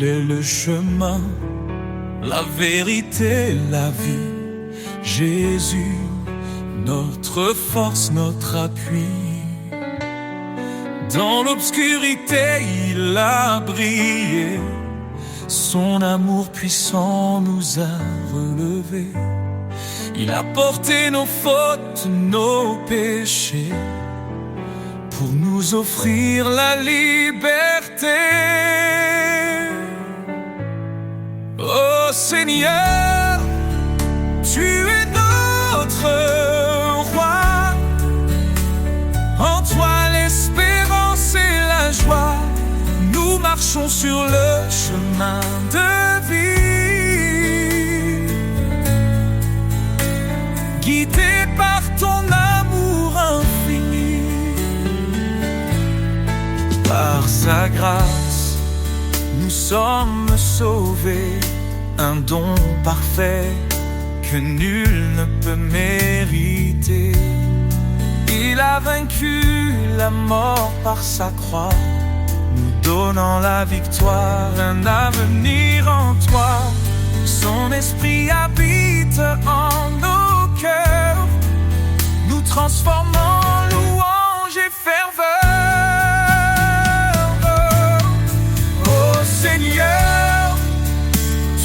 Il est le chemin, la vérité, la vie. Jésus, notre force, notre appui. Dans l'obscurité, il a brillé. Son amour puissant nous a relevés. Il a porté nos fautes, nos péchés, pour nous offrir la liberté. Oh Seigneur, tu es notre roi. En toi l'espérance et la joie. Nous marchons sur le chemin de vie, guidés par ton amour infini. Par sa grâce, nous sommes sauvés, un don parfait que nul ne peut mériter. Il a vaincu la mort par sa croix, nous donnant la victoire, un avenir en toi. Son esprit habite en nos cœurs, nous transformant en louange et ferveur. Oh Seigneur,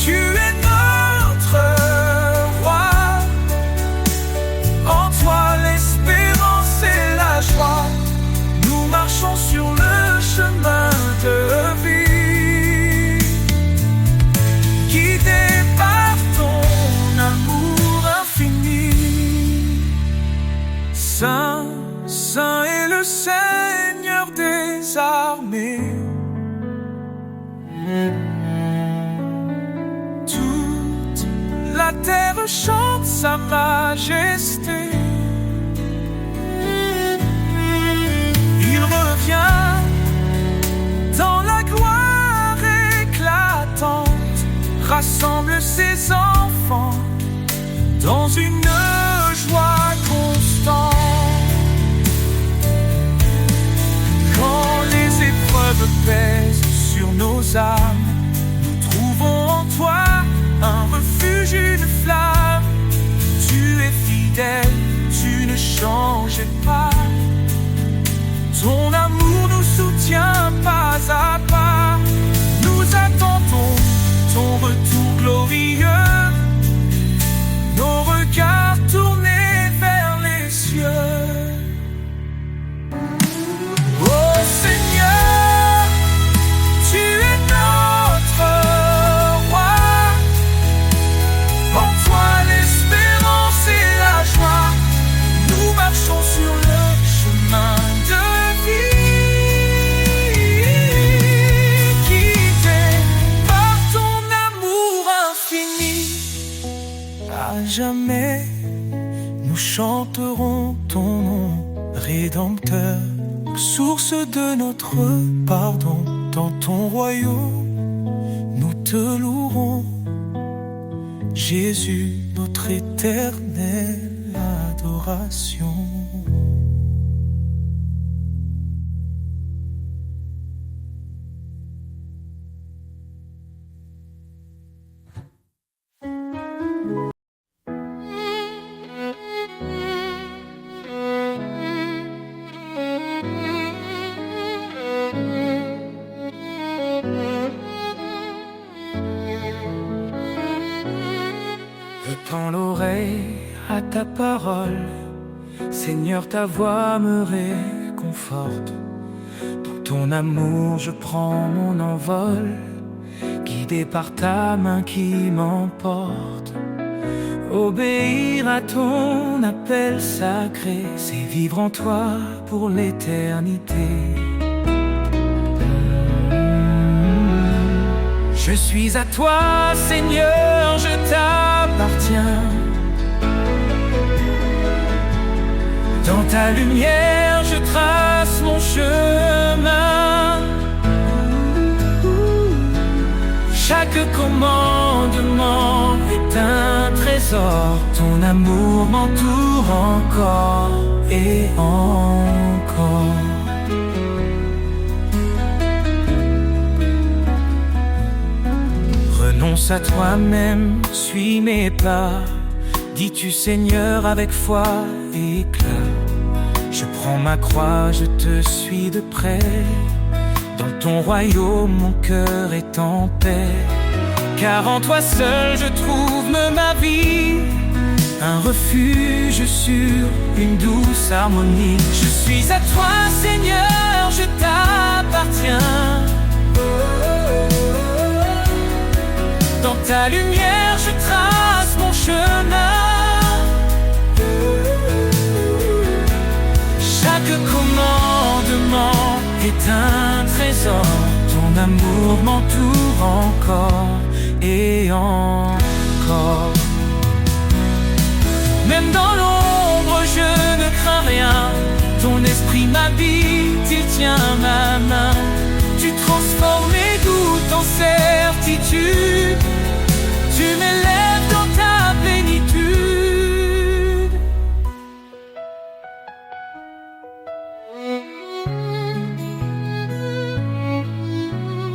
tu es notre roi. En toi l'espérance et la joie. Nous marchons sur le chemin de vie, guidés par ton amour infini. Saint, Saint est le Seigneur des armées. Toute la terre chante sa majesté. Il revient dans la gloire éclatante, rassemble ses enfants dans une joie constante. Quand les épreuves pèsent sur nos âmes, nous trouvons en toi un refuge, une flamme. Tu es fidèle, tu ne changes pas. Ton amour nous soutient pas à pas. Nous attendons ton retour glorieux, nos regards tournés vers les cieux. Oh Seigneur, tu es notre roi. En toi l'espérance et la joie. Nous marchons sur le chemin de jamais, nous chanterons ton nom, Rédempteur, source de notre pardon. Dans ton royaume, nous te louerons, Jésus, notre éternelle adoration. Je tends l'oreille à ta parole, Seigneur, ta voix me réconforte. Dans ton amour je prends mon envol, guidé par ta main qui m'emporte. Obéir à ton appel sacré, c'est vivre en toi pour l'éternité. Je suis à toi, Seigneur, je t'appartiens. Dans ta lumière, je trace mon chemin. Chaque commandement est un trésor. Ton amour m'entoure encore et encore. Renonce à toi-même, suis mes pas. Dis-tu Seigneur avec foi et éclat. Je prends ma croix, je te suis de près. Dans ton royaume, mon cœur est en paix. Car en toi seul je trouve ma vie, un refuge sur une douce harmonie. Je suis à toi Seigneur, je t'appartiens. Dans ta lumière je trace mon chemin. Chaque commandement est un trésor. Ton amour m'entoure encore et encore. Même dans l'ombre je ne crains rien. Ton esprit m'habite, il tient ma main. Tu transformes mes doutes en certitude. Tu m'élèves dans ta plénitude.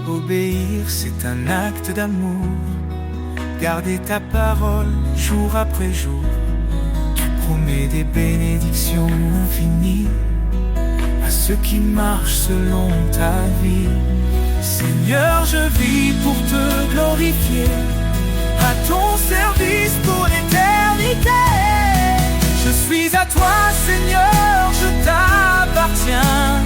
Obéir, c'est un acte d'amour. Garder ta parole jour après jour. Tu promets des bénédictions infinies à ceux qui marchent selon ta vie. Seigneur, je vis pour te glorifier, à ton service pour l'éternité. Je suis à toi, Seigneur, je t'appartiens.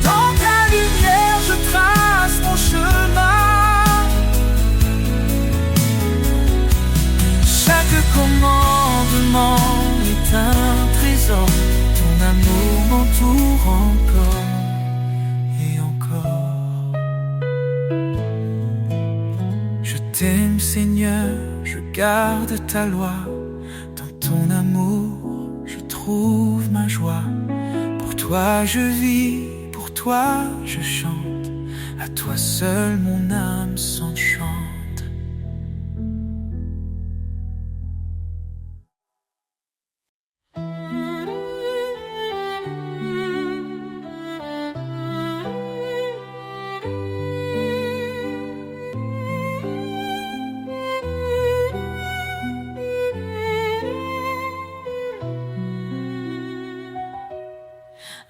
Dans ta lumière, je trace mon chemin. Chaque commandement est un trésor. Ton amour m'entoure encore et encore. Je t'aime Seigneur, je garde ta loi. Dans ton amour, je trouve ma joie. Pour toi je vis, pour toi je chante. À toi seul mon âme s'enchante.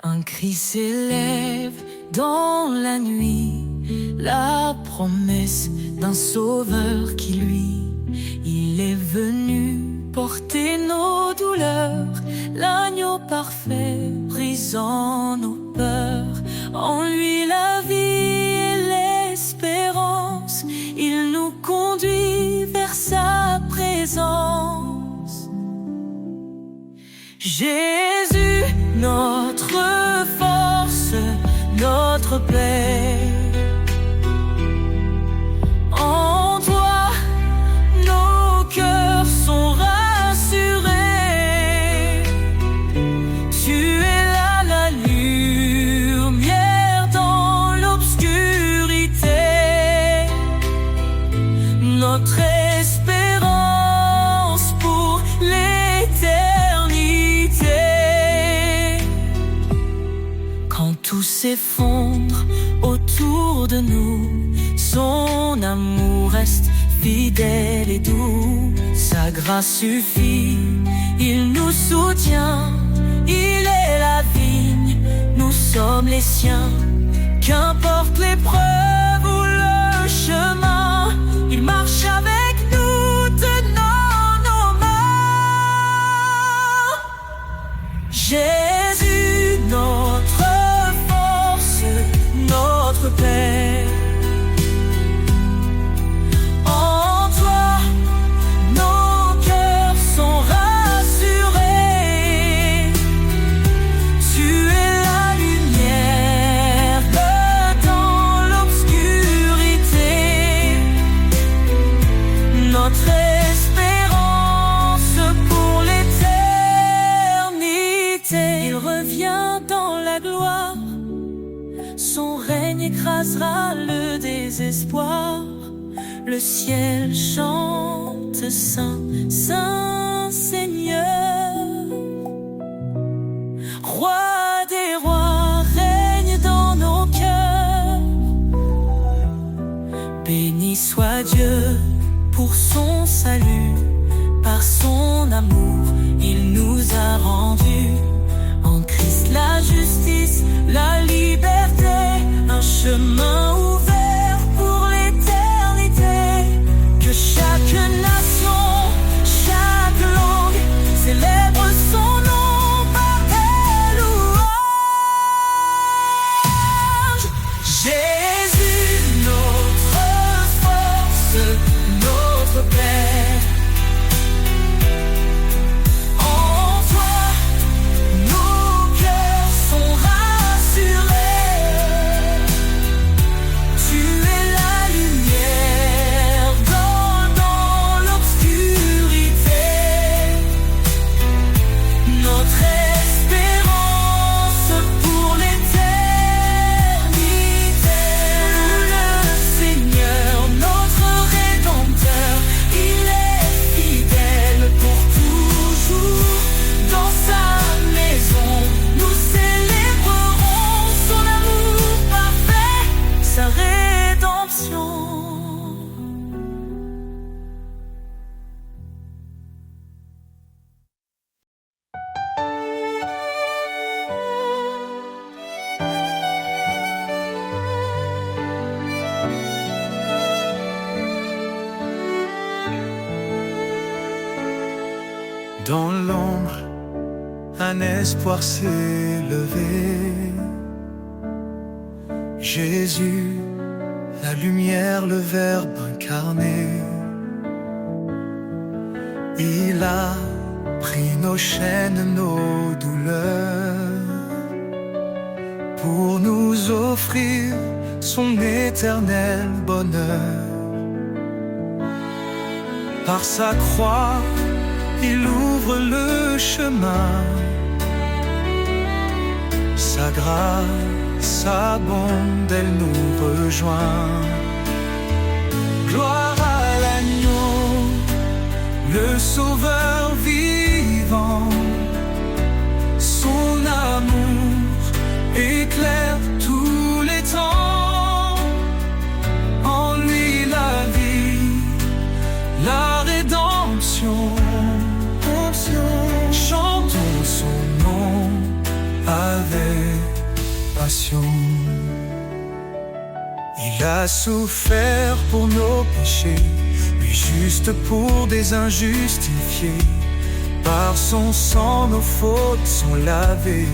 Un cri s'élève dans la nuit, la promesse d'un sauveur qui lui, il est venu porter nos douleurs, l'agneau parfait brisant nos peurs. En lui la vie et l'espérance, il nous conduit vers sa présence. Jésus, notre force, notre paix. En toi, nos cœurs sont rassurés. Tu es là la lumière dans l'obscurité. Notre espérance pour l'éternité. Quand tout s'effondre autour de nous, son amour reste fidèle et doux. Sa grâce suffit, il nous soutient. Il est la vigne, nous sommes les siens. Qu'importe l'épreuve ou le chemin, il marche avec nous, tenant nos mains. Jésus, notre force, notre paix. En toi, nos cœurs sont rassurés. Tu es la lumière dans l'obscurité. Notre espérance pour l'éternité. Il revient dans la gloire. Son règne écrasera le désespoir. Le ciel chante Saint, Saint Seigneur. Roi des rois, règne dans nos cœurs. soit Dieu pour son salut. Par son amour, il nous a rendus en Christ la justice, la liberté, un chemin ouvert pour l'éternité. Que chaque nation, chaque langue célèbre son nom par des louanges. Jésus, notre force, notre Père. En toi, nos cœurs sont rassurés. Tu es la lumière dans l'obscurité. Notre espérance pour l'éternité. Le Seigneur, notre Rédempteur, il est fidèle pour toujours. Dans sa maison, nous célébrerons son amour parfait, sa rédemption. Dans l'ombre, un espoir s'est levé. Jésus, la lumière, le Verbe incarné. Il a pris nos chaînes, nos douleurs, pour nous offrir son éternel bonheur. Par sa croix, il ouvre le chemin. Sa grâce abonde, elle nous rejoint. Gloire à l'agneau, le Sauveur vivant. Son amour éclaire tous les temps. En lui la vie, la rédemption. Chantons son nom avec passion. Il a souffert pour nos péchés, lui juste pour des injustifiés. Par son sang nos fautes sont lavées,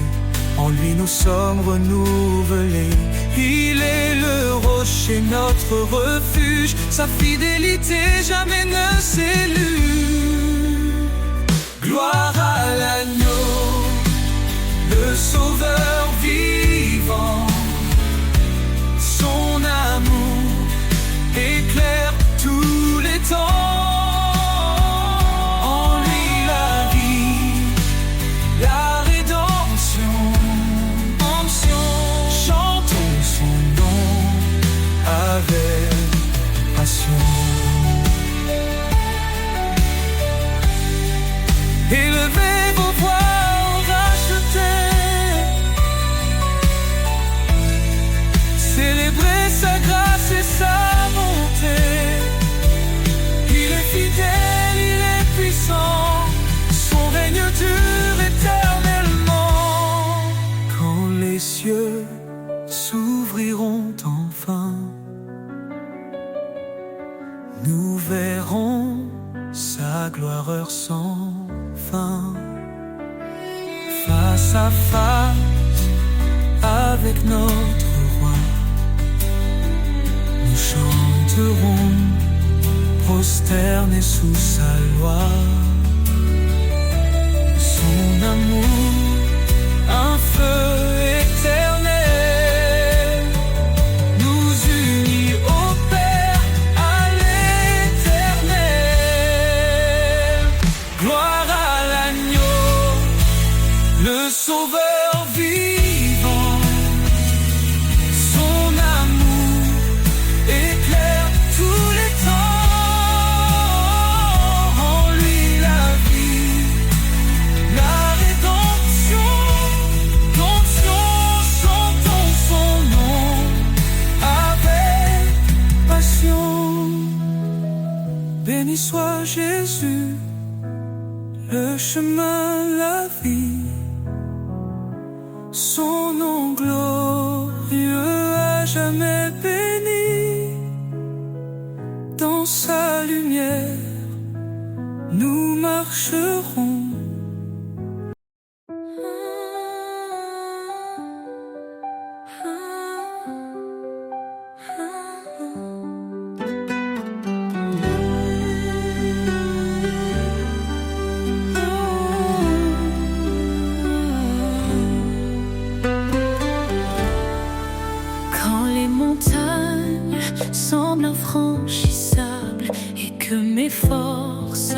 en lui nous sommes renouvelés. Il est le rocher, notre refuge, sa fidélité jamais ne s'élude. Gloire à l'agneau, le Sauveur vivant. Son amour éclaire tous les temps. En lui la vie, la rédemption. Chantons son nom avec passion. Élevez vos voix rachetés, célébrez sa grâce et sa bonté. Il est fidèle, il est puissant, son règne dure éternellement. Quand les cieux s'ouvriront enfin, nous verrons sa gloire heure sans fin. Face à face avec notre roi, nous chanterons prosternés sous sa loi. Son amour, un feu éternel, nous unit au Père à l'éternel. Gloire à l'agneau, le Sauveur vivant. Son amour éclaire tous les temps. En lui la vie, la rédemption. Béni soit Jésus, le chemin, la vie. Son nom glorieux à jamais béni. Dans sa lumière, nous marcherons. Quand les montagnes semblent infranchissables et que mes forces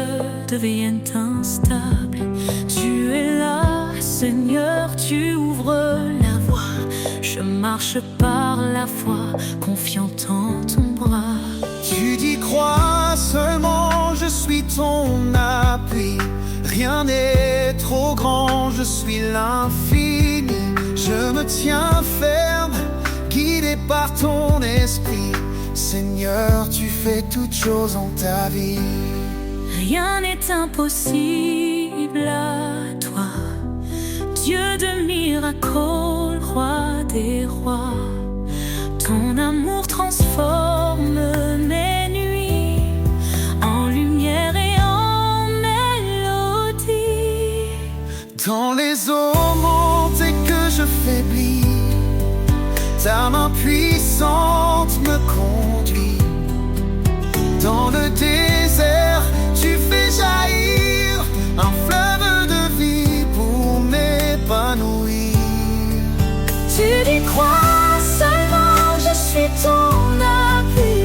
deviennent instables, tu es là, Seigneur, tu ouvres la voie. Je marche par la foi, confiant en ton bras. Tu dis crois seulement, je suis ton appui. Rien n'est trop grand, je suis l'infini. Je me tiens ferme, guidé par ton esprit. Seigneur, tu fais toutes choses en ta vie. Rien n'est impossible à toi, Dieu de miracles, roi des rois. Ton amour transforme mes nuits en lumière et en mélodie. Dans les eaux montées que je faiblis, ta main puissante me conduit. Dans le désert, tu fais jaillir un fleuve de vie pour m'épanouir. Tu dis crois seulement, je suis ton appui.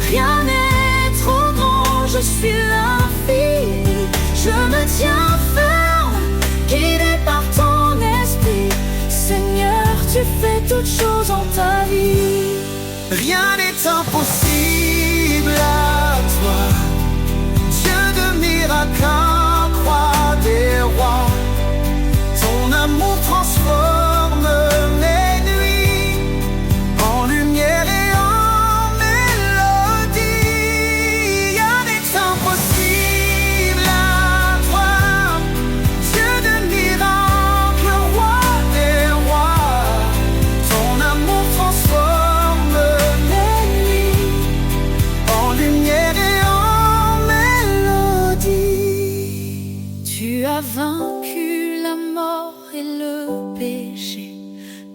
Rien n'est trop grand, je suis l'infini. Je me tiens ferme, guidé par ton esprit. Seigneur, tu fais toutes choses en ta vie. Rien n'est impossible à toi, Dieu de miracles, roi des rois. Ton amour transforme mes nuits en lumière et en mélodie. Rien n'est impossible à toi, Dieu de miracles, roi des rois. Ton amour transforme mes nuits en lumière et en mélodie. Tu as vaincu la mort et le péché.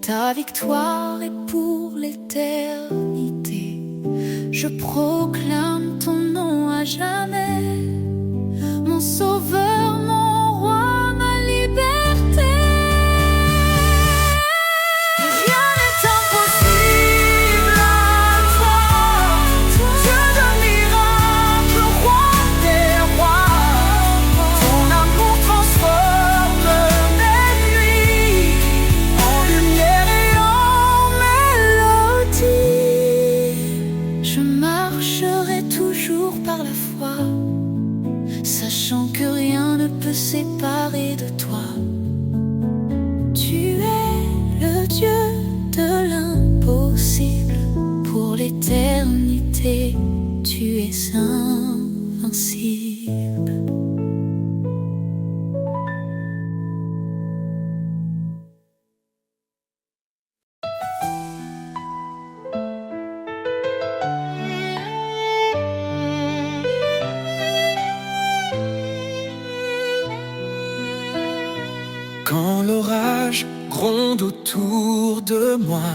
Ta victoire est pour l'éternité. Je proclame ton nom à jamais, mon sauveur, mon roi, ma liberté. Rien n'est impossible à toi, Dieu de miracles, roi des rois. Ton amour transforme mes nuits en lumière et en mélodie. Je marcherai toujours par la foi, sachant que rien ne peut séparer de toi. Tu es le Dieu de l'impossible. Pour l'éternité, tu es invincible. Quand l'orage gronde autour de moi,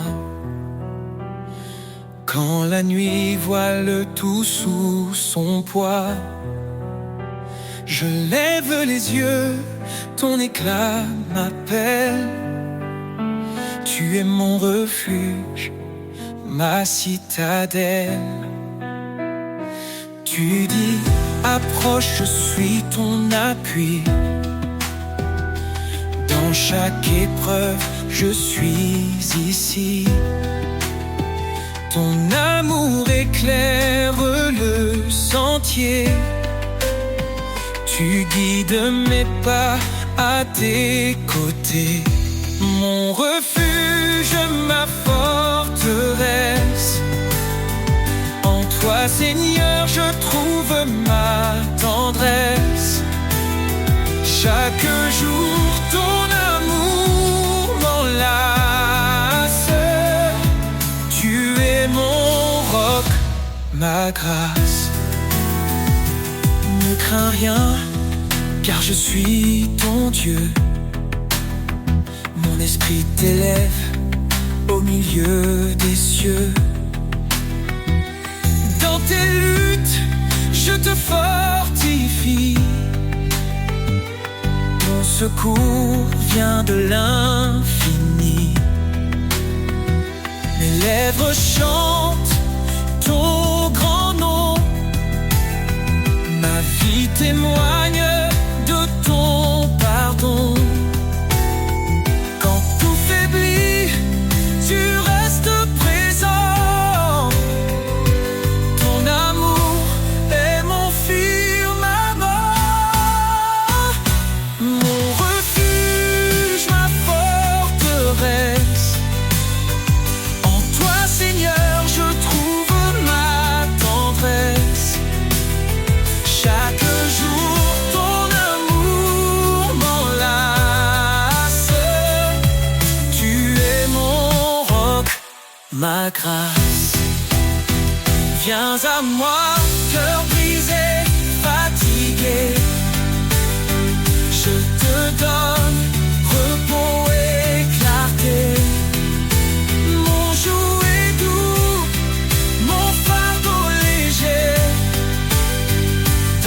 quand la nuit voile tout sous son poids, je lève les yeux, ton éclat m'appelle. Tu es mon refuge, ma citadelle. Tu dis, approche, je suis ton appui. Dans chaque épreuve, je suis ici. Ton amour éclaire le sentier. Tu guides mes pas à tes côtés. Mon refuge, ma forteresse. En toi, Seigneur, je trouve ma Chaque jour ton amour m'enlace. Tu es mon roc, ma grâce. Ne crains rien, car je suis ton Dieu. Mon esprit t'élève au milieu des cieux. Dans tes luttes, je te fortifie. Mon secours vient de l'infini. Mes lèvres chantent ton grand nom. Ma vie témoigne de ton pardon. Quand tout faiblit, tu restes présent. Ton amour est mon firmament, mon refuge, ma forteresse. En toi, Seigneur, je trouve ma tendresse. Chaque jour, ton amour m'enlace. Tu es mon roc, ma grâce. Viens à moi, cœur brisé, fatigué. Je te donne repos et clarté. Mon joug est doux, mon fardeau léger.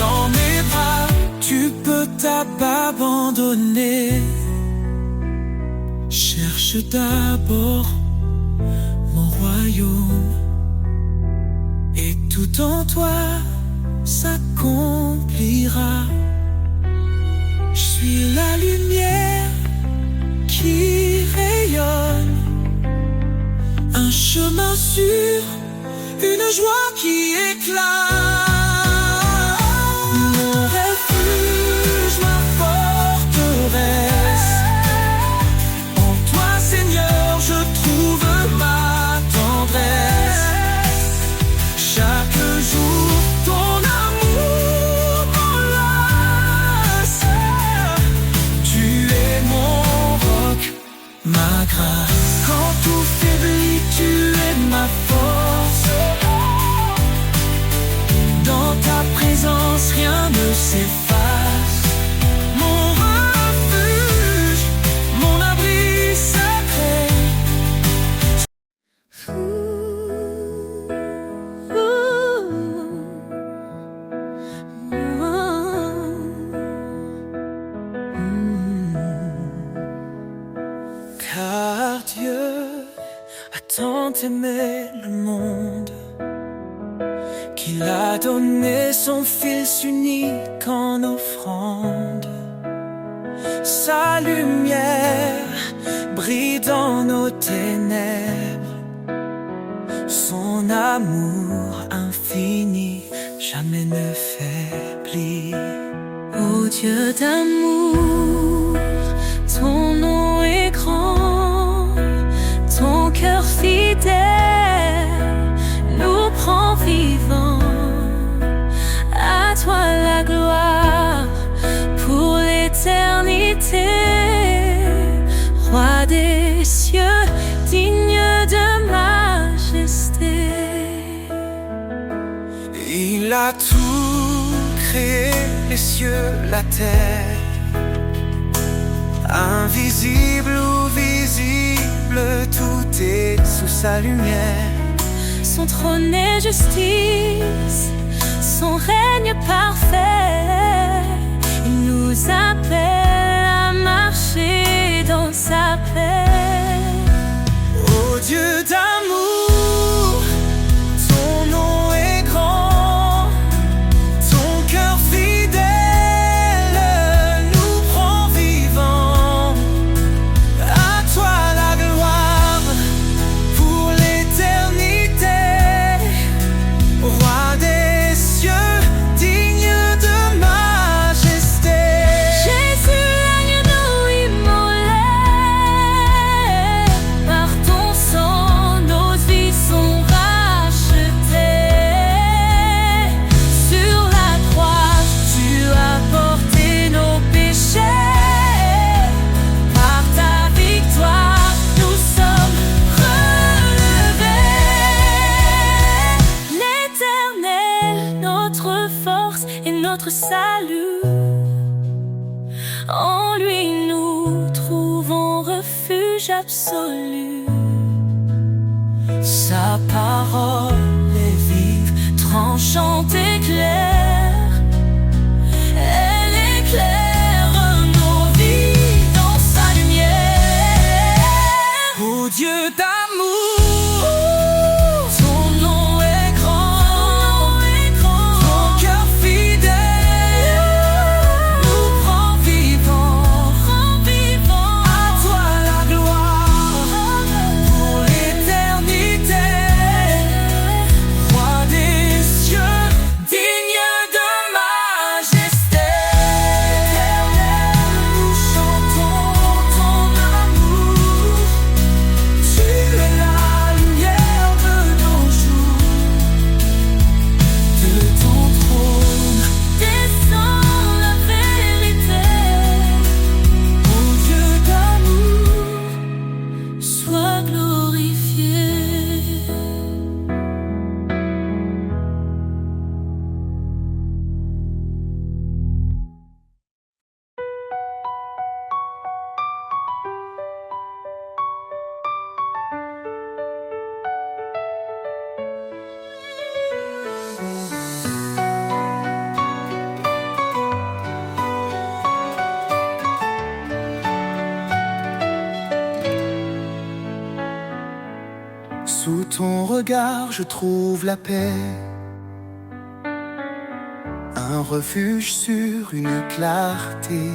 Dans mes bras, tu peux t'abandonner. Cherche d'abord mon royaume, et tout en toi s'accomplira. Je suis la lumière qui rayonne, un chemin sûr, une joie qui éclate. Mon refuge, ma forteresse. En toi, Seigneur, je trouve ma tendresse. Chaque jour, ton amour m'enlace. Tu es mon roc, ma grâce. Quand tout faiblit, tu es ma force. Dans ta présence, rien ne s'efface. Mon refuge, mon abri sacré. Car Dieu a tant aimé le monde qu'il a donné son Fils unique en offrande. Sa lumière brille dans nos ténèbres. Son amour infini jamais ne faiblit. Ô Dieu d'amour, ton nom est grand, ton cœur fidèle nous prend vivants. À toi la gloire pour l'éternité, Roi des cieux, digne de majesté. Il a tout créé, les cieux, la terre. Invisible ou visible, tout est sous sa lumière. Son trône est justice, son règne parfait. Il nous appelle à marcher dans sa paix. Ô Dieu d'amour, ton nom est grand, ton cœur fidèle nous prend vivants. À toi la gloire pour l'éternité, Roi des cieux, digne de majesté. Jésus notre force et notre salut. En lui nous trouvons refuge absolu. Sa parole est vive, tranchante et claire. Elle éclaire nos vies dans sa lumière. Ô Dieu d'amour, Ton nom est grand, ton cœur fidèle nous prend vivant. À toi la gloire pour l'éternité. Roi des cieux, digne de majesté. Éternel, nous chantons ton amour. Tu es la lumière de nos jours. De ton trône descend la vérité. Ô Dieu d'amour, sois glorifié. Sous ton regard, je trouve la paix, un refuge sur une clarté.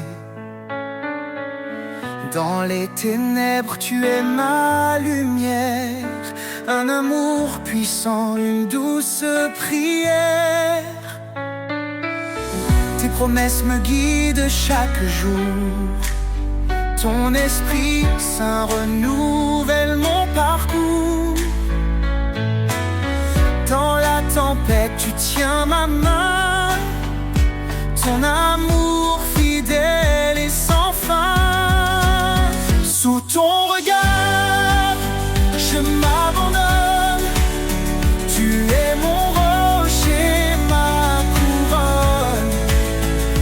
Dans les ténèbres, tu es ma lumière, un amour puissant, une douce prière. Tes promesses me guident chaque jour, ton esprit saint renouvelle mon parcours. Dans la tempête, tu tiens ma main, ton amour fidèle et sans fin. Sous ton regard, je m'abandonne, tu es mon rocher, ma couronne.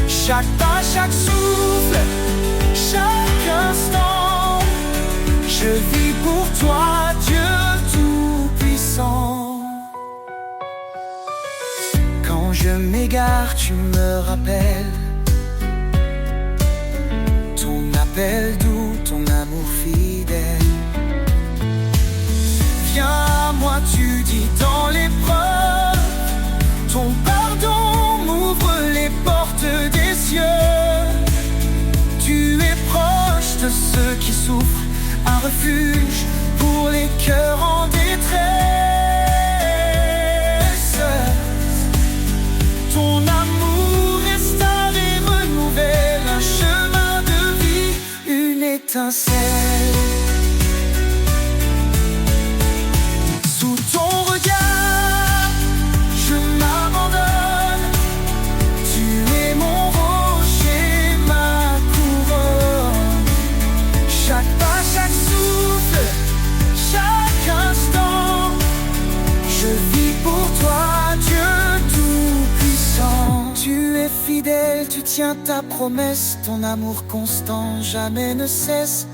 Chaque pas, chaque souffle, chaque instant, je vis pour toi, Dieu tout-puissant. Quand je m'égare, tu me rappelles ton appel doux, ton amour fidèle. Viens à moi, tu dis dans l'épreuve, ton pardon m'ouvre les portes des cieux. Tu es proche de ceux qui souffrent, un refuge pour les cœurs en détresse. Ton amour restaure et renouvelle un chemin de vie, une étincelle. Sous ton regard, je m'abandonne, tu es mon rocher, ma couronne. Chaque pas, chaque souffle, chaque instant, je vis pour toi, Dieu tout-puissant. Tu es fidèle, tu tiens ta promesse, ton amour constant jamais ne cesse.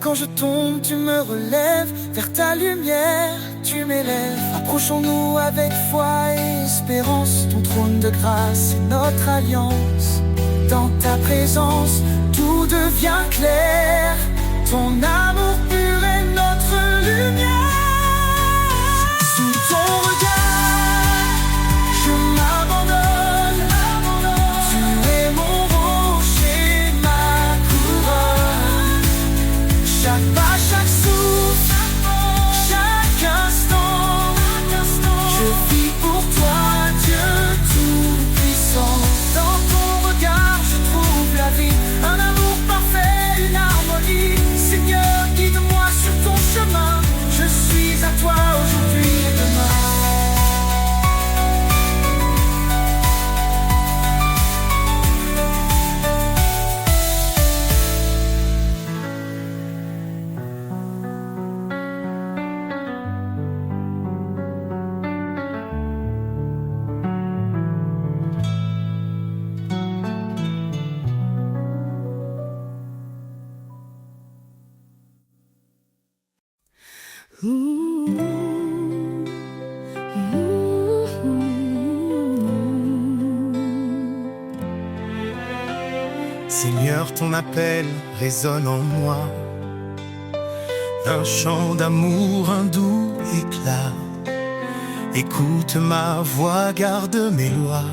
Quand je tombe, tu me relèves, vers ta lumière, tu m'élèves. Approchons-nous avec foi et espérance, ton trône de grâce est notre alliance. Dans ta présence, tout devient clair, ton amour pur est notre lumière. Sous ton regard, je m'abandonne, tu es mon rocher, ma couronne. Chaque pas, chaque souffle, chaque instant, je vis pour toi, Dieu tout-puissant. Dans ton regard, je trouve la vie, un amour parfait, une harmonie. Seigneur, guide-moi sur ton chemin, je suis Seigneur, ton appel résonne en moi, un chant d'amour, un doux éclat. Écoute ma voix, garde mes lois.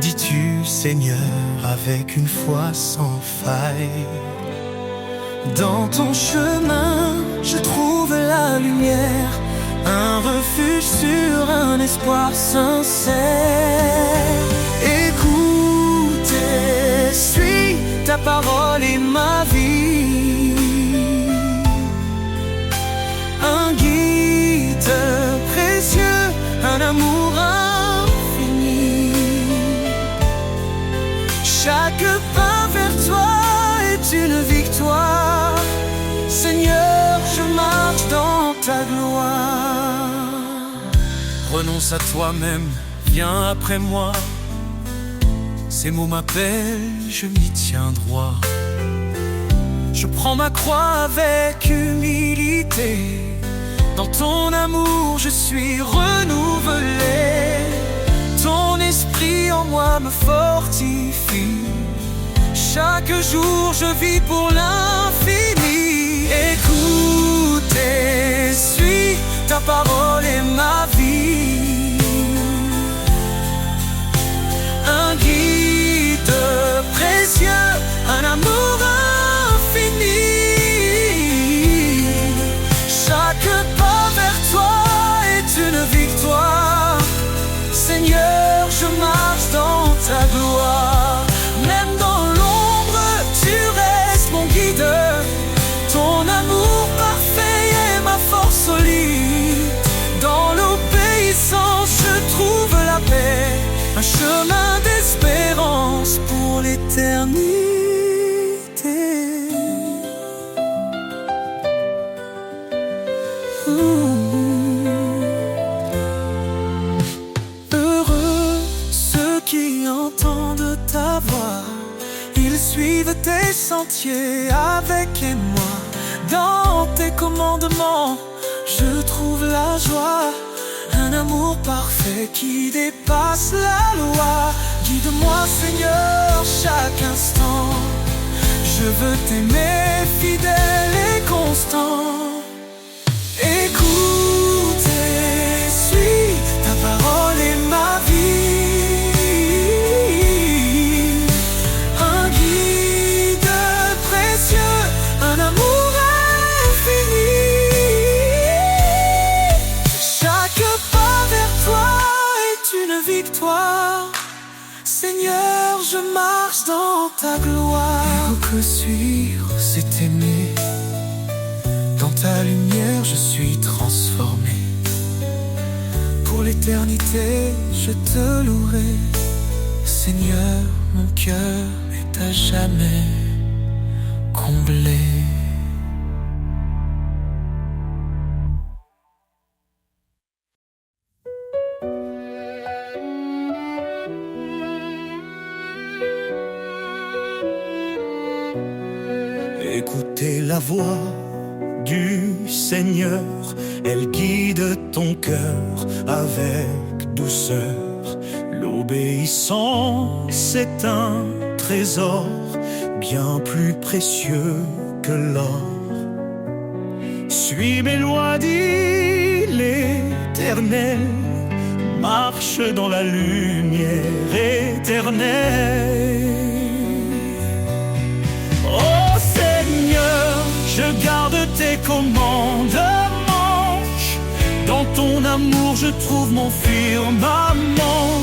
Dis-tu, Seigneur, avec une foi sans faille. Dans ton chemin, je trouve la lumière, un refuge sûr, un espoir sincère. Écoute et suis, ta parole est ma vie. Un guide précieux, un amour infini. Chaque pas vers toi est une victoire. Seigneur, je marche dans ta gloire. Renonce à toi-même, viens après moi. Ces mots m'appellent, je m'y tiens droit. Je prends ma croix avec humilité. Dans ton amour, je suis renouvelé. Ton esprit en moi me fortifie. Chaque jour, je vis pour l'infini. Écoute et suis, ta parole est ma vie. Un guide précieux, un amour infini. Chaque pas vers toi est une victoire. Seigneur, je marche dans ta gloire. Même dans l'ombre, tu restes mon guide. Ton amour parfait est ma force solide. Dans l'obéissance, je trouve la paix. Un chemin d'espérance pour l'éternité. Heureux ceux qui entendent ta voix, ils suivent tes sentiers avec moi. Dans tes commandements, je trouve la joie. Un amour parfait qui dépasse la loi. Guide-moi, Seigneur, chaque instant. Je veux t'aimer fidèle et constant. Écoute et suis, ta parole est ma vie. Un guide précieux, un amour infini. Chaque pas vers toi est une victoire. Seigneur, je marche dans ta gloire. Et où que suivre, c'est aimer. Dans ta lumière, je suis transformé. Pour l'éternité, je te louerai. Seigneur, mon cœur est à jamais comblé. Écoutez la voix du Seigneur, elle guide ton cœur avec douceur. L'obéissance est un trésor bien plus précieux que l'or. Suis mes lois, dit l'Éternel, marche dans la lumière éternelle. Oh Seigneur, je garde tes commandements. Dans ton amour je trouve mon firmament.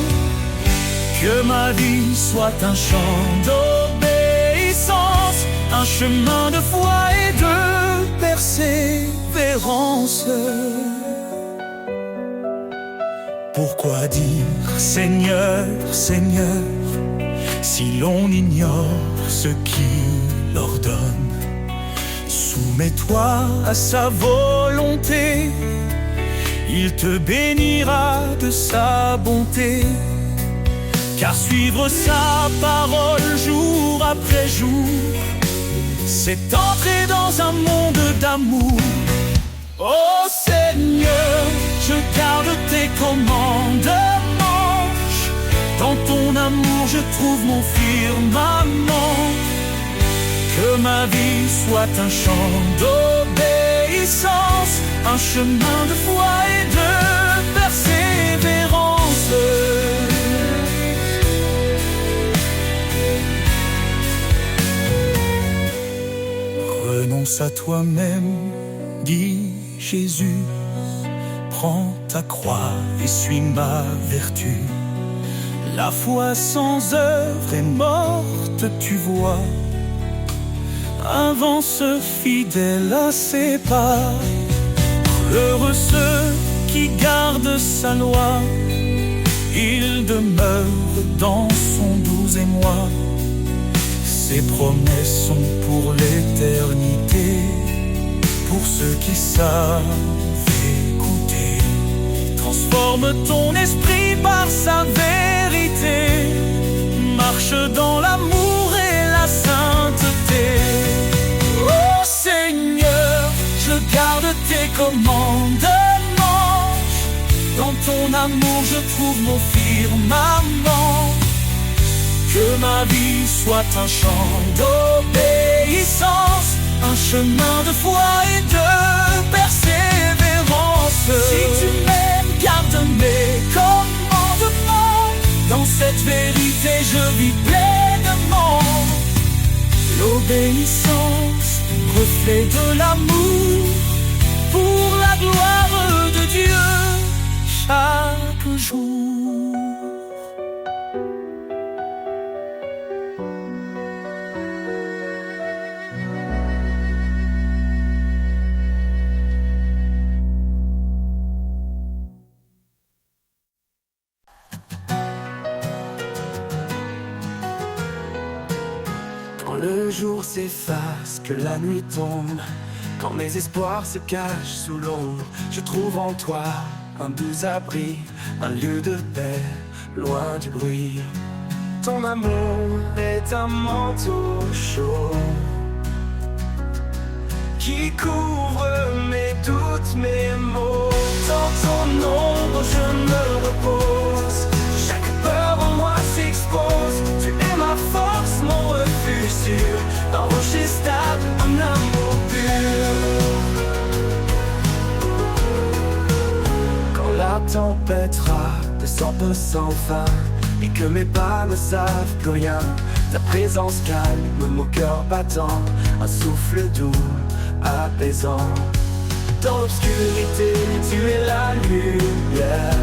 Que ma vie soit un chant d'obéissance, un chemin de foi et de persévérance. Pourquoi dire Seigneur, Seigneur, si l'on ignore ce qu'il ordonne? Soumets-toi à sa volonté, il te bénira de sa bonté. Car suivre sa parole jour après jour, c'est entrer dans un monde d'amour. Oh Seigneur, je garde tes commandements. Dans ton amour je trouve mon firmament. Que ma vie soit un chant d'obéissance, un chemin de foi et de persévérance. Renonce à toi-même, dit Jésus. Prends ta croix et suis ma vertu. La foi sans œuvre est morte, tu vois. Avance fidèle à ses pas. Heureux ceux qui gardent sa loi. Il demeure dans son doux émoi. Ses promesses sont pour l'éternité. Pour ceux qui savent écouter. Transforme ton esprit par sa vérité. Marche dans l'amour et la sainteté. Oh Seigneur, je garde tes commandements. Dans ton amour je trouve mon firmament. Que ma vie soit un chant d'obéissance, un chemin de foi et de persévérance. Si tu m'aimes, garde mes commandements. Dans cette vérité je vis pleinement. L'obéissance, reflet de l'amour, pour la gloire de Dieu, chaque jour. Quand le jour s'efface, que la nuit tombe, quand mes espoirs se cachent sous l'ombre, je trouve en toi un doux abri, un lieu de paix, loin du bruit. Ton amour est un manteau chaud qui couvre mes doutes, mes maux. Dans ton ombre je me repose, chaque peur en moi s'expose. Tu es ma force, mon refuge sûr, un rocher stable, un amour pur. Quand la tempête descend peu sans fin et que mes pas ne savent plus rien, ta présence calme mon cœur battant, un souffle doux, apaisant. Dans l'obscurité, tu es la lumière,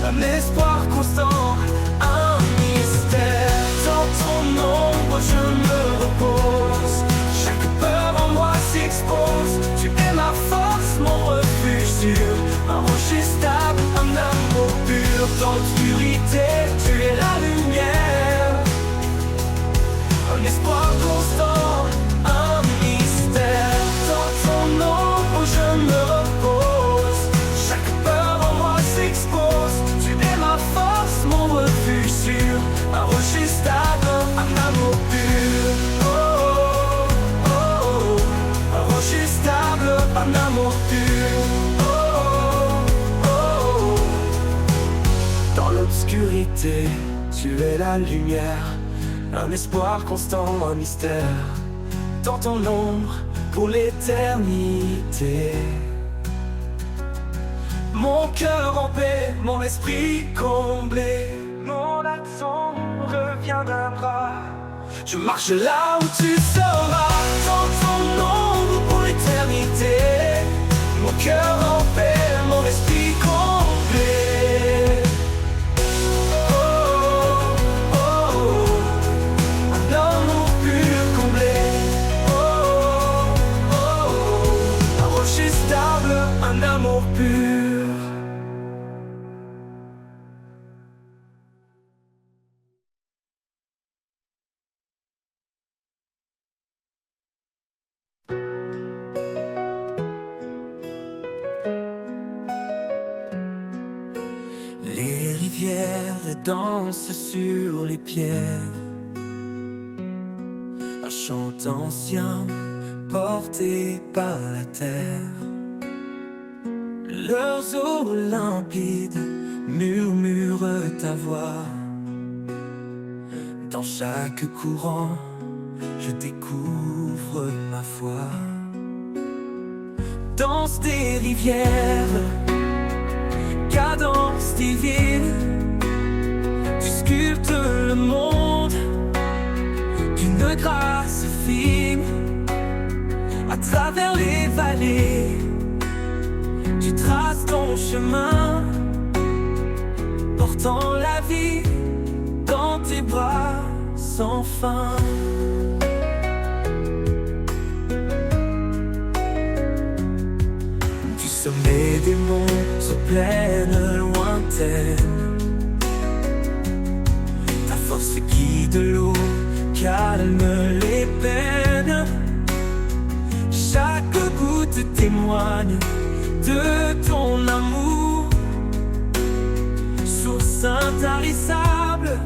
un espoir constant, un mystère. Dans ton ombre je me repose, chaque peur en moi s'expose. Tu es ma force, mon refuge sûr, un rocher stable, un amour pur. Dans l'obscurité, tu es la lumière, un espoir constant, un mystère. Dans ton ombre je me repose, chaque peur en moi s'expose. Tu es ma force, mon refuge sûr, un rocher stable, un amour pur. Oh, oh, oh, oh. Un rocher stable, un amour pur. Oh, oh, oh. Dans l'obscurité, tu es la lumière, un espoir constant, un mystère. Dans ton ombre, pour l'éternité. Mon cœur en paix, mon esprit comblé, mon accent revient d'un bras. Je marche là où tu seras, dans ton ombre pour l'éternité. Mon cœur en paix, mon esprit comblé. Un amour pur. Les rivières dansent sur les pierres, un chant ancien portés par la terre. Leurs eaux limpides murmurent ta voix. Dans chaque courant, je découvre ma foi. Danse des rivières, cadence divine, tu sculptes le monde d'une grâce fine. À travers les vallées, tu traces ton chemin, portant la vie dans tes bras sans fin. Du sommet des monts aux plaines lointaines, ta force guide l'eau, calme les peines. Chaque goutte témoigne de ton amour, source intarissable,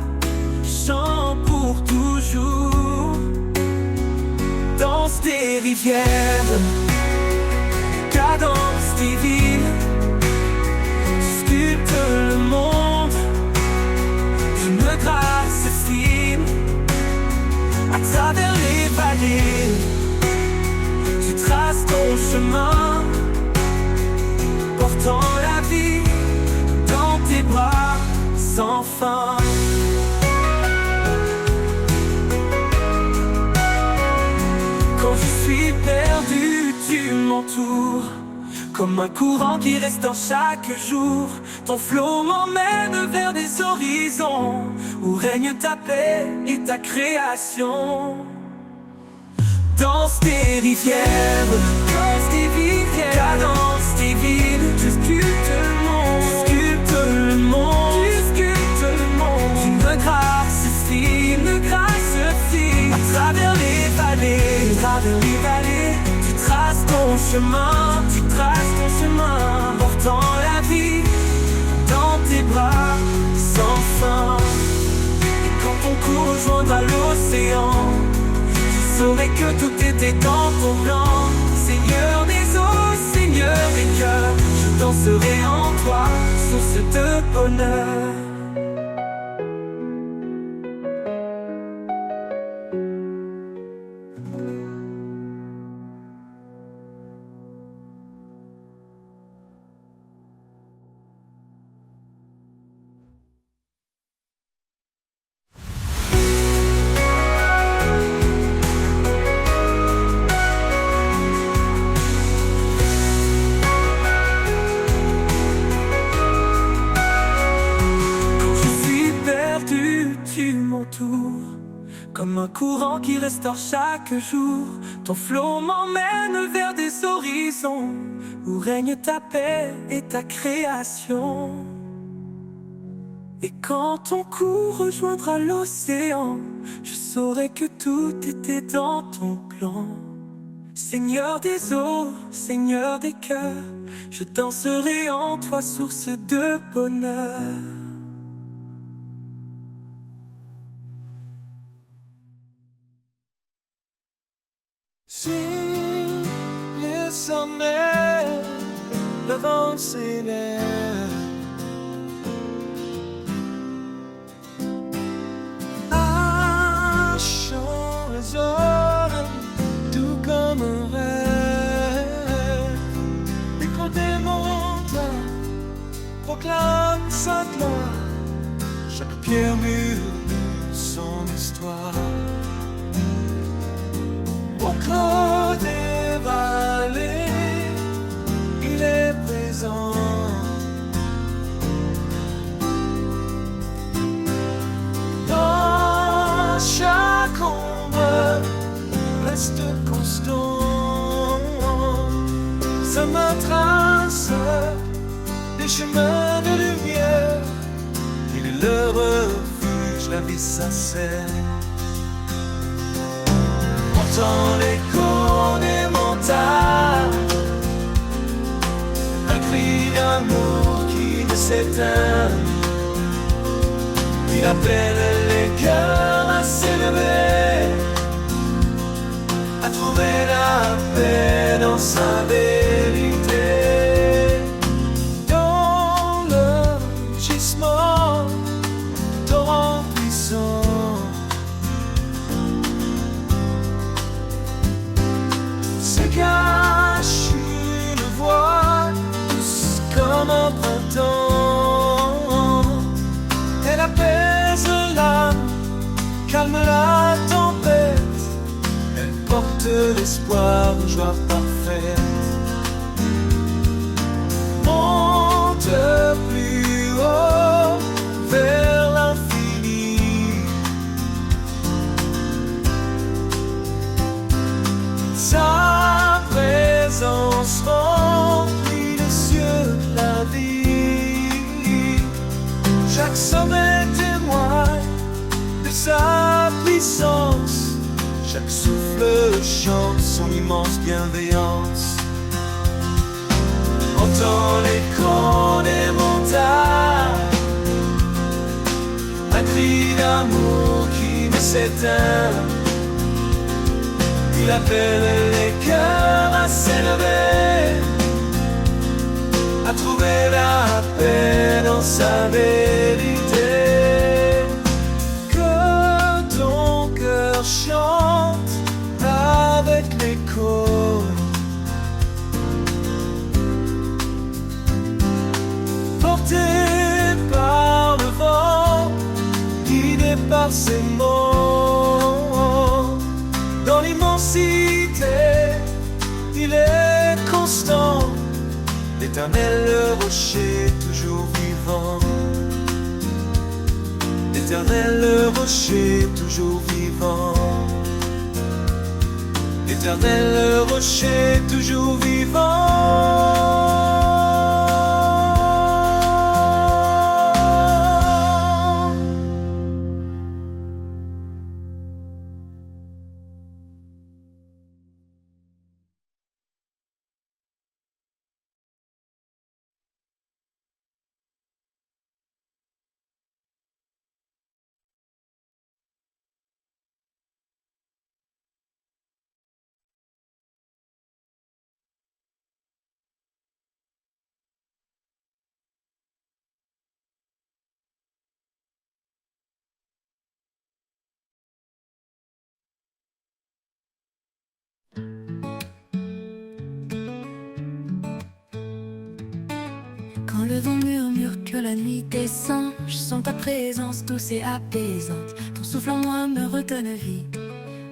chant pour toujours. Danse des rivières, cadence divine, sculpte le monde d'une grâce fine. À travers les vallées, tu traces ton chemin, portant la vie dans tes bras sans fin. Quand je suis perdu, tu m'entoures, comme un courant qui restaure chaque jour. Ton flot m'emmène vers des horizons où règne ta paix et ta création. Danse des rivières, cadence divine, tu sculptes le monde, d'une grâce fine, à travers les vallées, tu traces ton chemin, portant la vie dans tes bras sans fin. Et quand ton cours rejoindra l'océan, je saurai que tout était dans ton plan. Seigneur des eaux, Seigneur des cœurs, je danserai en toi, source de bonheur. Comme un courant qui restaure chaque jour, ton flot m'emmène vers des horizons où règne ta paix et ta création. Et quand ton cours rejoindra l'océan, je saurai que tout était dans ton plan. Seigneur des eaux, Seigneur des cœurs, je danserai en toi, source de bonheur. Si le sommet, le vent s'élève, un chant résonne, tout comme un rêve. Et quand des montagnes proclament sa gloire, chaque pierre murmure son histoire. Au creux des vallées, il est présent. Dans chaque ombre, reste constant. Ça me trace des chemins de lumière. Il est le refuge, la vie sincère. Dans l'écho des montagnes, un cri d'amour qui ne s'éteint. Il appelle les cœurs à s'élever, à trouver trouver la paix dans sa vérité. Dans le gisement, torrent puissant, se cache une voix douce comme un printemps. Elle apaise l'âme, calme la tempête, elle porte l'espoir, joie parfaite. Monte plus haut vers l'infini, sa présence remplit les cieux de la vie. Chaque sommet témoigne de sa puissance, chaque souffle chante son immense bienveillance. Entends l'écho des montagnes, un cri d'amour qui ne s'éteint. Il appelle les cœurs à s'élever, à trouver la paix dans sa vérité. Que ton cœur chante avec l'écho, porté par le vent, guidé par ses mots. Dans l'immensité, il est constant, l'Éternel le rocher toujours vivant. L'Éternel le rocher toujours vivant. L'Éternel le rocher toujours vivant. Quand le vent murmure que la nuit descend, je sens ta présence douce et apaisante. Ton souffle en moi me redonne vie,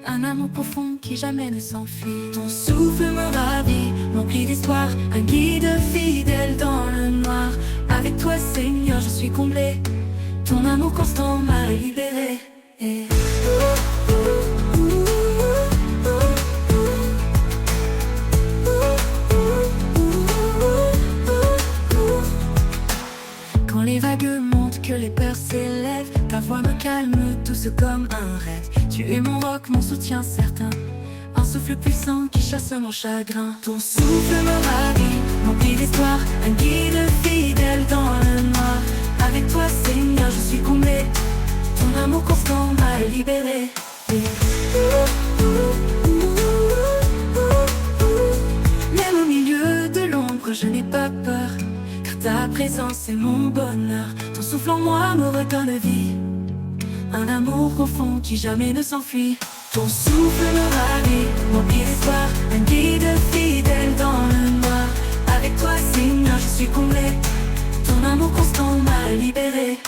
un amour profond qui jamais ne s'enfuit. Ton souffle me ravit, m'emplit d'histoire, un guide fidèle dans le noir. Avec toi Seigneur je suis comblé, ton amour constant m'a libéré. Quand les vagues montent, que les peurs s'élèvent, ta voix me calme, douce comme un rêve. Tu es mon roc, mon soutien certain, un souffle puissant qui chasse mon chagrin. Ton souffle me ravit, m'emplit d'espoir, un guide fidèle dans le noir. Avec toi Seigneur je suis comblé, ton amour constant m'a libéré. Même au milieu de l'ombre je n'ai pas peur, car ta présence est mon bonheur. Ton souffle en moi me redonne vie, un amour profond qui jamais ne s'enfuit. Ton souffle me ravit, m'emplit d'espoir, un guide fidèle dans le noir. Avec toi Seigneur je suis comblé, ton amour constant m'a libéré.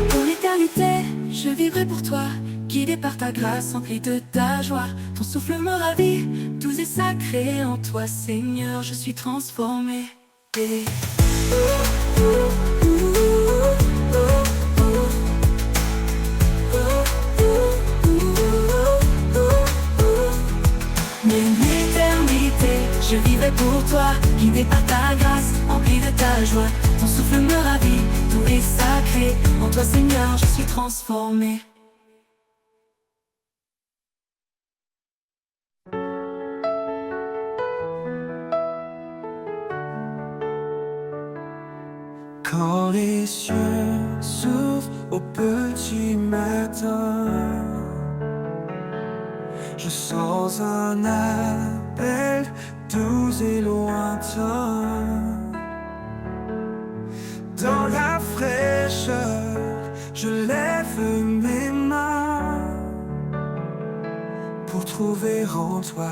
Pour l'éternité, je vivrai pour toi, guidé par ta grâce, empli de ta joie. Ton souffle me ravit, doux et sacré. En toi Seigneur je suis transformé. Même l'éternité, je vivrai pour toi, guidé par ta grâce, empli de ta joie. Ton souffle me ravit, doux et sacré. En toi Seigneur je suis transformé. Quand les cieux s'ouvrent au petit matin, je sens un appel doux et lointain. Dans la fraîcheur, je lève mes mains pour trouver en toi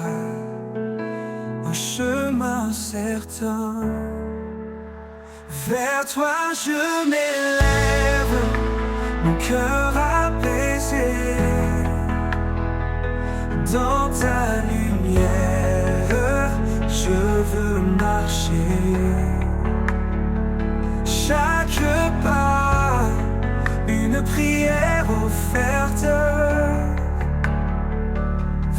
un chemin certain. Vers toi je m'élève, mon cœur apaisé. Dans ta lumière, je veux marcher. Chaque pas, une prière offerte.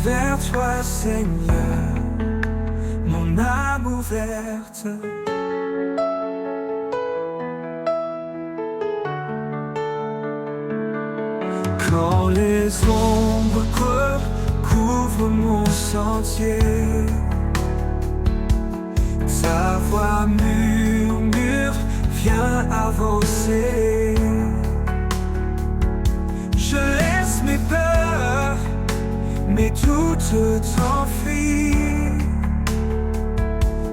Vers toi Seigneur, mon âme ouverte. Quand les ombres couvrent mon sentier, ta voix murmure, viens avancer. Je laisse mes peurs, mes doutes t'enfuient,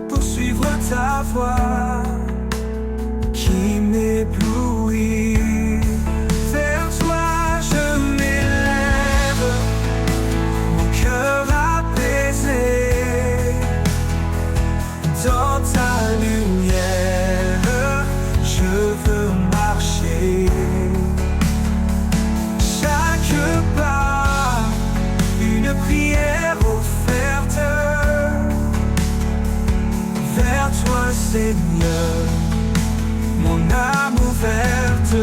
pour suivre ta voix qui m'éblouit. Vers toi je m'élève, mon cœur apaisé. Dans ta lumière, je veux marcher. Chaque pas, une prière offerte. Vers toi Seigneur, mon âme ouverte.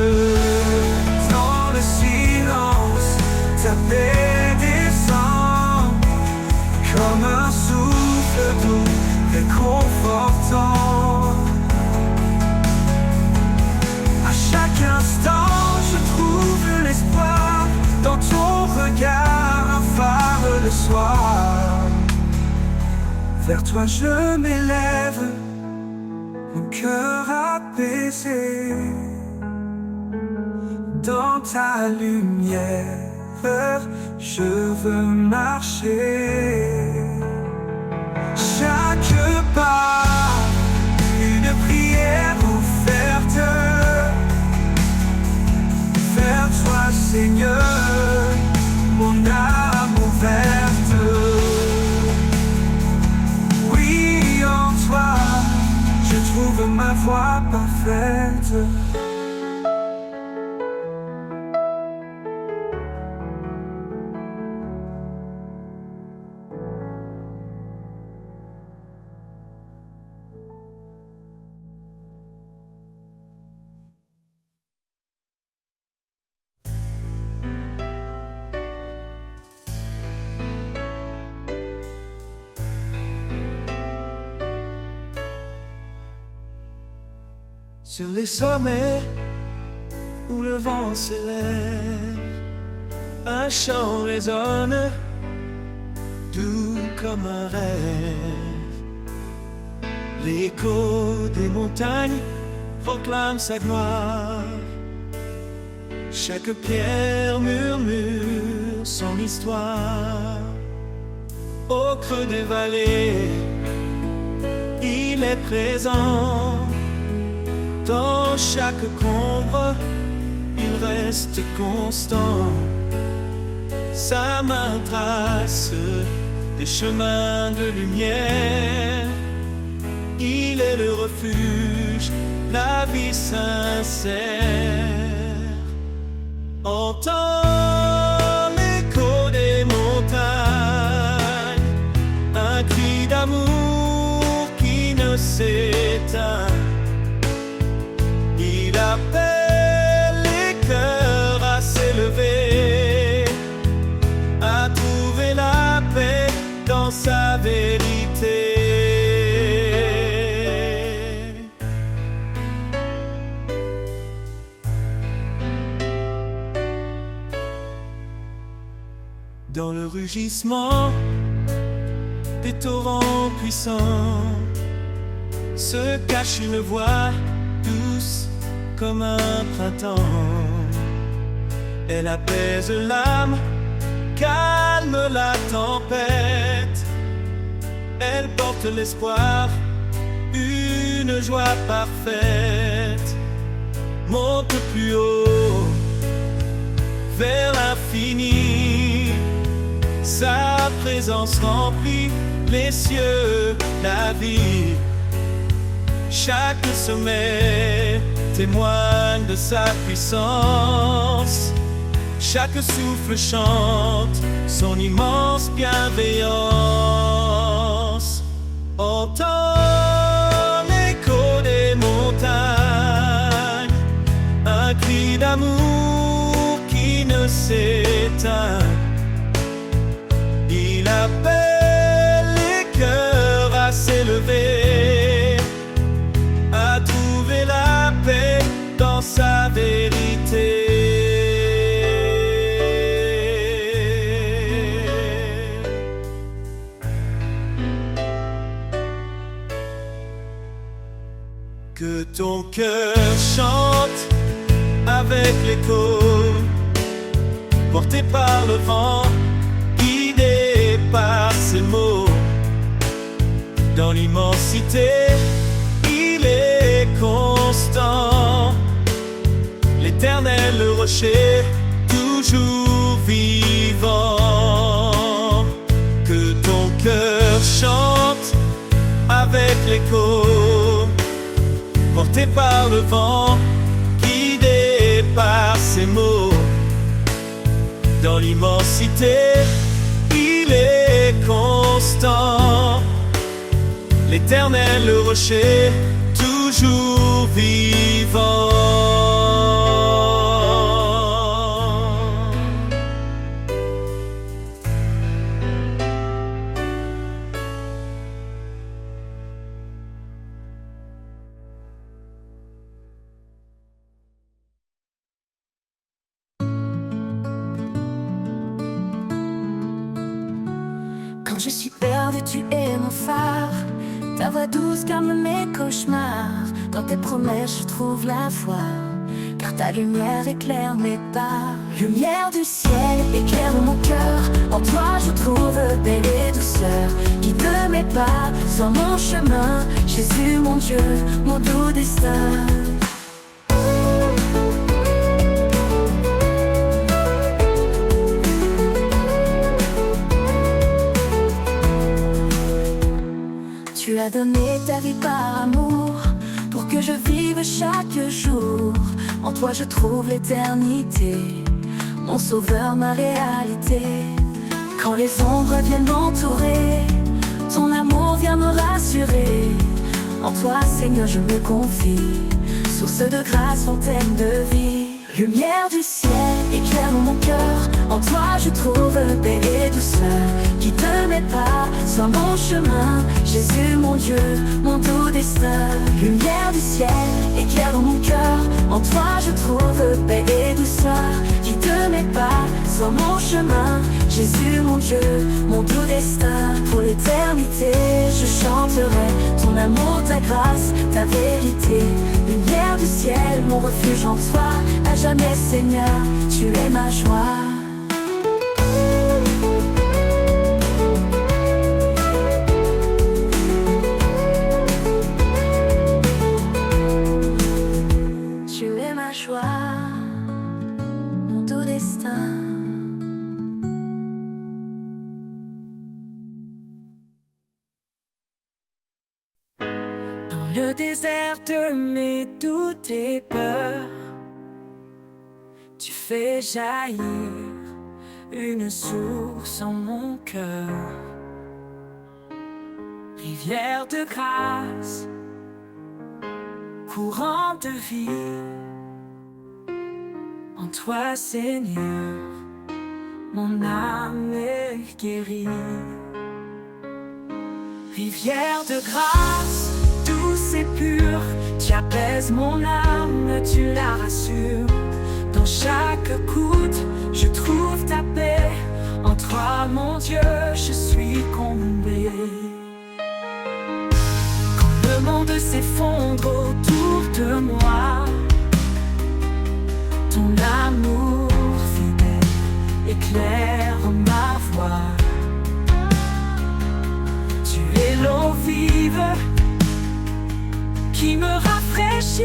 Dans le silence, ta paix descend comme un souffle doux réconfortant. À chaque instant, je trouve l'espoir dans ton regard, un phare le soir. Vers toi je m'élève, mon cœur apaisé. Dans ta lumière, je veux marcher. Chaque pas, une prière offerte. Vers toi Seigneur, mon âme ouverte. Oui, en toi, je trouve ma voie parfaite. Sur les sommets où le vent s'élève, un chant résonne, doux comme un rêve. L'écho des montagnes proclame sa gloire. Chaque pierre murmure son histoire. Au creux des vallées, il est présent. Dans chaque ombre, il reste constant. Sa main trace des chemins de lumière. Il est le refuge, la vie sincère. Entends l'écho des montagnes, un cri d'amour qui ne s'éteint. Il appelle les cœurs à s'élever, à trouver la paix dans sa vérité. Dans le rugissement des torrents puissants se cache une voix douce comme un printemps. Elle apaise l'âme, calme la tempête. Elle porte l'espoir, une joie parfaite. Monte plus haut, vers l'infini. Sa présence remplit les cieux, la vie. Chaque sommet témoigne de sa puissance. Chaque souffle chante son immense bienveillance. Entends l'écho des montagnes, un cri d'amour qui ne s'éteint. Il appelle les cœurs à s'élever, à trouver la paix dans sa vérité. Que ton cœur chante avec l'écho, porté par le vent, guidé par ses mots. Dans l'immensité, il est constant, l'éternel, le rocher, toujours vivant. Que ton cœur chante avec l'écho, porté par le vent, guidé par ses mots. Dans l'immensité, il est constant, l'éternel, le rocher, toujours vivant. Quand je suis perdue, tu es mon phare. Ta voix douce calme mes cauchemars. Dans tes promesses, je trouve la foi, car ta lumière éclaire mes pas. Lumière du ciel, éclaire mon cœur. En toi, je trouve paix et douceur. Guide mes pas sur mon chemin. Jésus, mon Dieu, mon doux destin. Tu as donné ta vie par amour, pour que je vive chaque jour. En toi je trouve l'éternité, mon sauveur, ma réalité. Quand les ombres viennent m'entourer, ton amour vient me rassurer. En toi Seigneur je me confie, source de grâce, fontaine de vie. Lumière du ciel, éclaire mon cœur. En toi je trouve paix et douceur. Guide mes pas sur mon chemin. Jésus mon Dieu, mon doux destin. Lumière du ciel, éclaire mon cœur. En toi je trouve paix et douceur. Guide mes pas sur mon chemin. Jésus mon Dieu, mon doux destin. Pour l'éternité je chanterai ton amour, ta grâce, ta vérité. Lumière du ciel, mon refuge en toi. À jamais Seigneur, tu es ma joie. Tu es ma joie, mon doux destin. Dans le désert de mes doutes et peurs, tu fais jaillir une source en mon cœur. Rivière de grâce, courant de vie. En toi Seigneur, mon âme est guérie. Rivière de grâce, douce et pure, tu apaises mon âme, tu la rassures. Dans chaque goutte, je trouve ta paix. En toi, mon Dieu, je suis comblé. Quand le monde s'effondre autour de moi, Ton amour fidèle éclaire ma voie. Tu es l'eau vive qui me rafraîchit,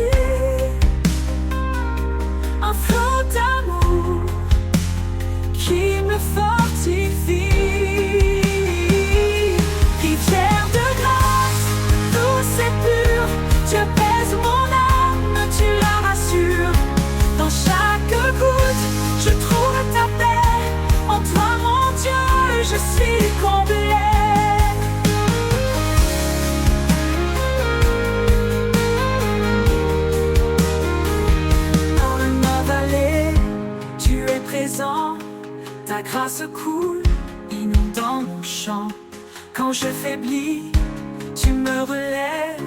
un flot d'amour qui me fortifie. Rivière de grâce, douce et pure, tu apaises mon âme, tu la rassures. Dans chaque goutte, je trouve ta paix. En toi, mon Dieu, je suis comblée. Ta grâce coule, inondant mon champ. Quand je faiblis, tu me relèves.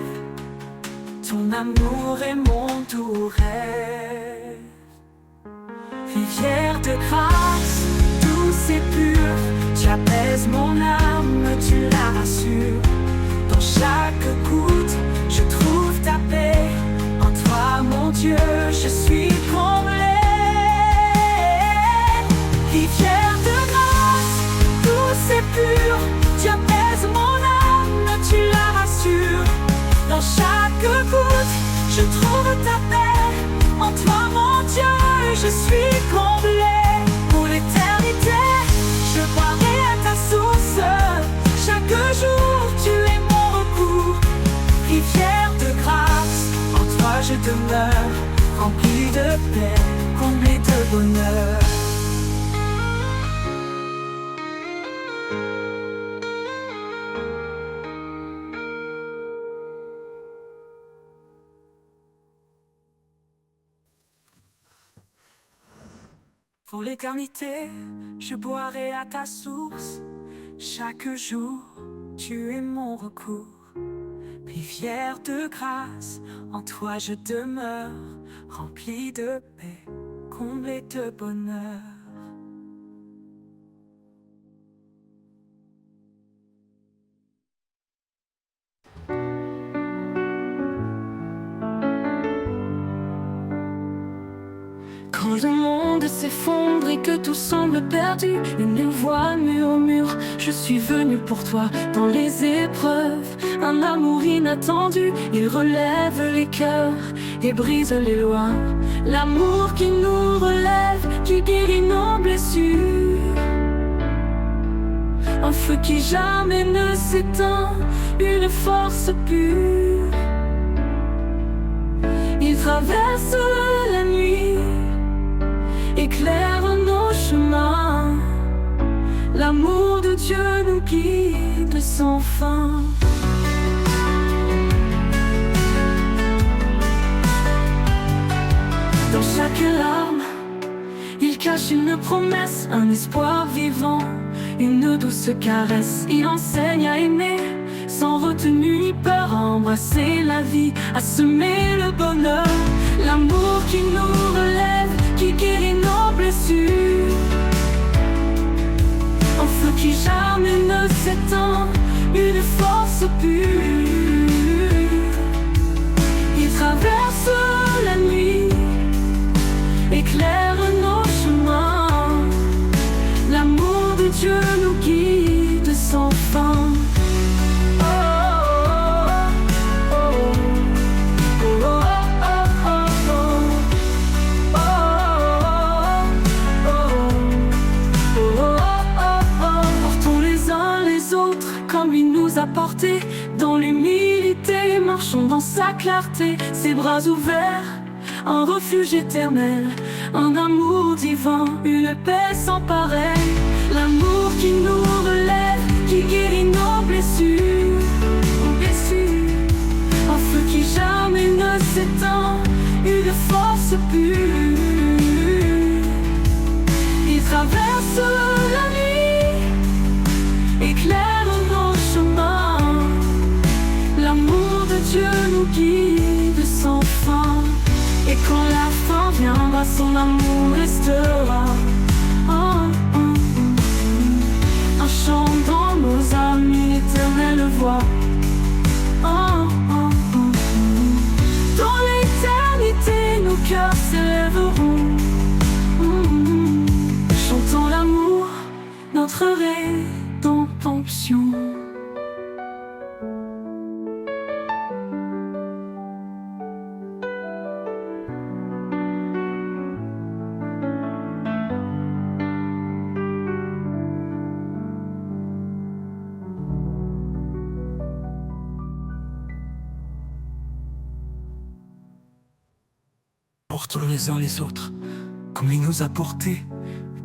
Ton amour est mon doux rêve. Rivière de grâce, douce et pure, tu apaises mon âme, tu la rassures. Dans chaque goutte, je trouve ta paix. En toi, mon Dieu, je suis comblée. Rivière de grâce, douce et pure, tu apaises mon âme, tu la rassures. Dans chaque goutte, je trouve ta paix. En toi, mon Dieu, je suis comblée. Pour l'éternité, je boirai à ta source. Chaque jour, tu es mon recours. Rivière de grâce, en toi je demeure, rempli de paix, comblé de bonheur. Pour l'éternité, je boirai à ta source. Chaque jour, tu es mon recours. Rivière de grâce, en toi je demeure, rempli de paix, comblé de bonheur. Quand le monde s'effondre et que tout semble perdu, une voix murmure, je suis venu pour toi. Dans les épreuves, un amour inattendu, il relève les cœurs et brise les lois. L'amour qui nous relève, qui guérit nos blessures, un feu qui jamais ne s'éteint, une force pure. Il traverse la nuit, éclaire nos chemins. L'amour de Dieu nous guide sans fin. Dans chaque larme, il cache une promesse, un espoir vivant, une douce caresse. Il enseigne à aimer sans retenue ni peur, à embrasser la vie, à semer le bonheur. L'amour qui nous relève, qui guérit nos blessures, un feu qui jamais ne s'éteint, une force pure. Il traverse la nuit, éclaire nos chemins. L'amour de Dieu nous guide sans fin. Porté dans l'humilité, marchons dans sa clarté, ses bras ouverts, un refuge éternel, un amour divin, une paix sans pareil. L'amour qui nous relève, qui guérit nos blessures, un feu qui jamais ne s'éteint, une force pure. Il traverse la nuit, éclaire nos chemins. L'amour de Dieu nous guide sans fin. Et quand la fin viendra, son amour restera. Un chant dans nos âmes, une éternelle voix. Dans l'éternité, nos cœurs s'élèveront. notre rédemption. Portons les uns les autres, comme il nous a portés,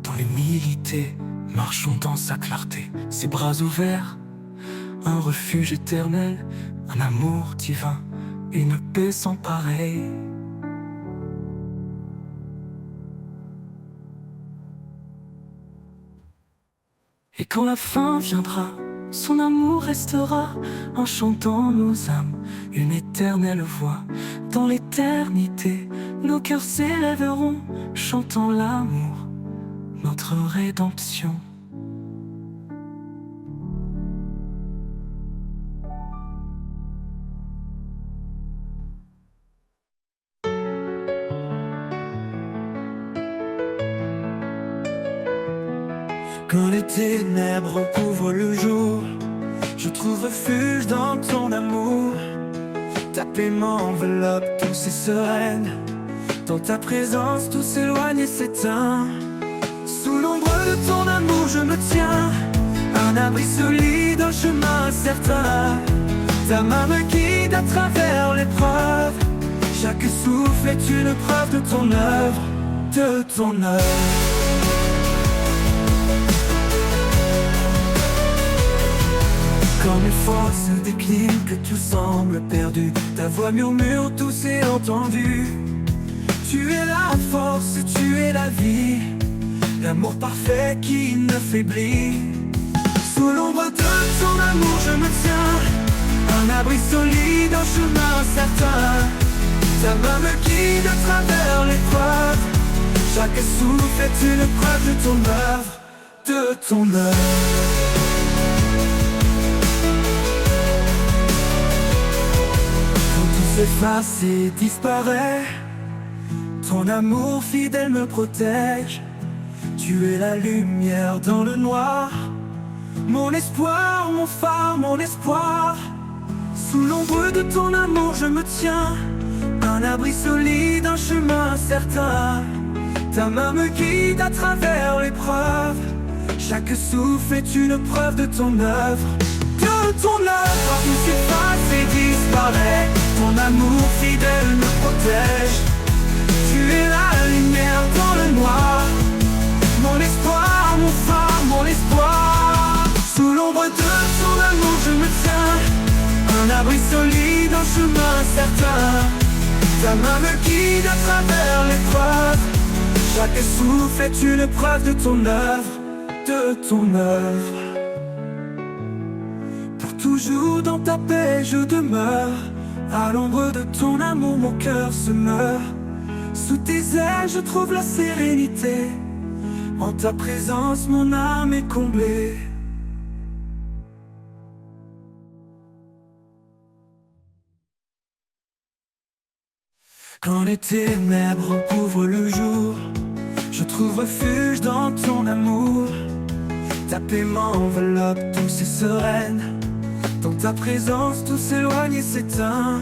dans l'humilité, marchons dans sa clarté. Ses bras ouverts, un refuge éternel, un amour divin, une paix sans pareil. Et quand la fin viendra, son amour restera, enchantant nos âmes, une éternelle voix. Dans l'éternité, nos cœurs s'élèveront, chantant l'amour, notre rédemption. Quand les ténèbres recouvrent le jour, je trouve refuge dans ton amour. Ta paix m'enveloppe, douce et sereine. Dans ta présence, tout s'éloigne et s'éteint. Sous l'ombre de ton amour, je me tiens. Un abri solide, un chemin certain. Ta main me guide à travers l'épreuve. Chaque souffle est une preuve de ton œuvre, de ton œuvre. Quand mes forces déclinent, que tout semble perdu, ta voix murmure, tout s'est entendu. Tu es la force, tu es la vie, l'amour parfait qui ne faiblit. Sous l'ombre de ton amour je me tiens, un abri solide, un chemin certain. Ta main me guide à travers l'épreuve. Chaque souffle est une preuve de ton œuvre, de ton œuvre. S'efface et disparaît, ton amour fidèle me protège. Tu es la lumière dans le noir, mon espoir, mon phare, mon espoir. Sous l'ombre de ton amour je me tiens, un abri solide, un chemin certain. Ta main me guide à travers l'épreuve. Chaque souffle est une preuve de ton œuvre, de ton œuvre. Tout s'efface et disparaît, ton amour fidèle me protège. Tu es la lumière dans le noir, mon espoir, mon phare, mon espoir. Sous l'ombre de ton amour je me tiens, un abri solide, un chemin certain. Ta main me guide à travers l'épreuve. Chaque souffle est une preuve de ton œuvre, de ton œuvre. Pour toujours dans ta paix je demeure. À l'ombre de ton amour mon cœur se meurt. Sous tes ailes je trouve la sérénité. En ta présence mon âme est comblée. Quand les ténèbres recouvrent le jour, je trouve refuge dans ton amour. Ta paix m'enveloppe, douce et sereine. Dans ta présence tout s'éloigne et s'éteint.